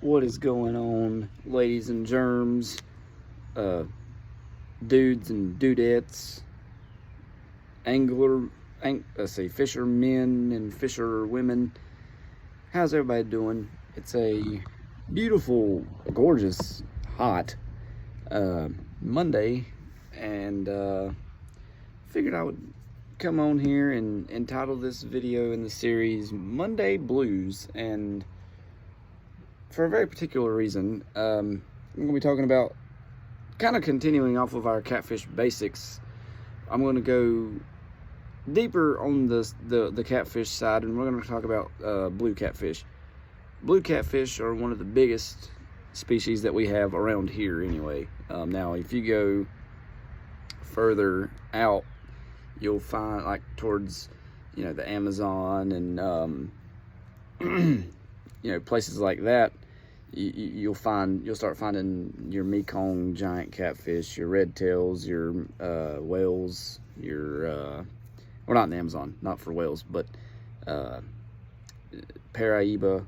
What is going on, ladies and germs, uh, dudes and dudettes, fishermen and fisher women? How's everybody doing? It's a beautiful, gorgeous, hot Monday, and figured I would come on here and entitle this video in the series Monday Blues. And for a very particular reason, I'm going to be talking about kind of continuing off of our catfish basics. I'm going to go deeper on the catfish side, and we're going to talk about blue catfish. Blue catfish are one of the biggest species that we have around here anyway. Now, if you go further out, you'll find, like, towards, the Amazon and, places like that, you'll start finding your Mekong giant catfish, your red tails, your whales, your well, not in the Amazon, not for whales, but Paraiba.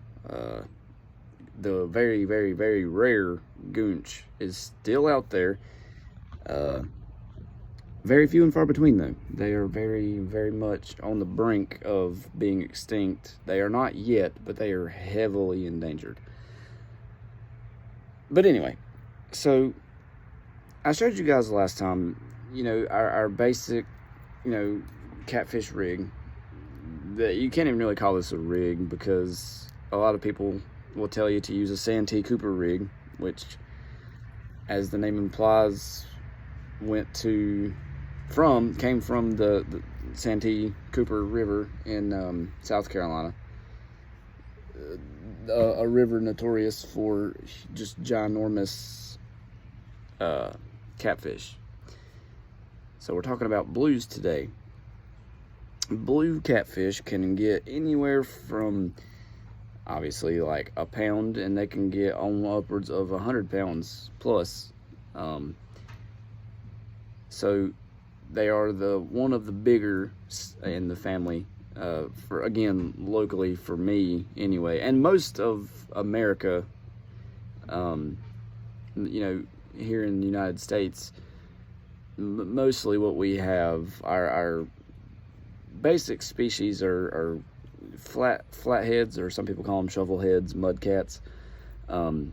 The very, very, very rare goonch is still out there. Very few and far between, though. They are very, very much on the brink of being extinct. They are not yet, but they are heavily endangered. But anyway, so I showed you guys last time, our basic, catfish rig. That you can't even really call this a rig, because a lot of people will tell you to use a Santee Cooper rig, which, as the name implies, came from the Santee Cooper River in South Carolina. A river notorious for just ginormous catfish. So we're talking about blues today. Blue catfish can get anywhere from, obviously, like a pound, and they can get on upwards of 100 pounds plus. So they are one of the bigger in the family, for, again, locally for me anyway, and most of America, here in the United States. Mostly what we have, our basic species are flatheads, or some people call them shovel heads, mud cats. You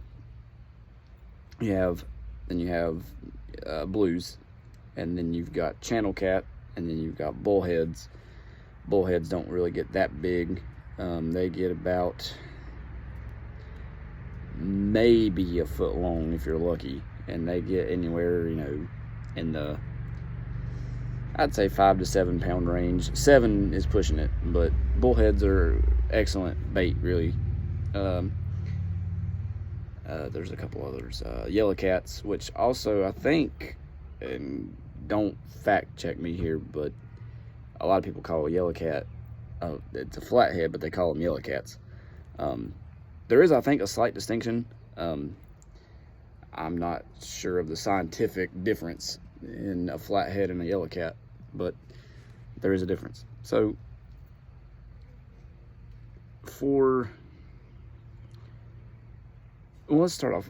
have blues, and then you've got channel cat, and then you've got bullheads. Bullheads don't really get that big. They get about maybe a foot long if you're lucky, and they get anywhere, in the, I'd say 5 to 7 pound range. 7 is pushing it, but bullheads are excellent bait, really. There's a couple others. Yellow cats, which also, I think, and don't fact check me here, but a lot of people call a yellow cat, it's a flathead, but they call them yellow cats. There is, I think, a slight distinction. I'm not sure of the scientific difference in a flathead and a yellow cat, but there is a difference. So let's start off.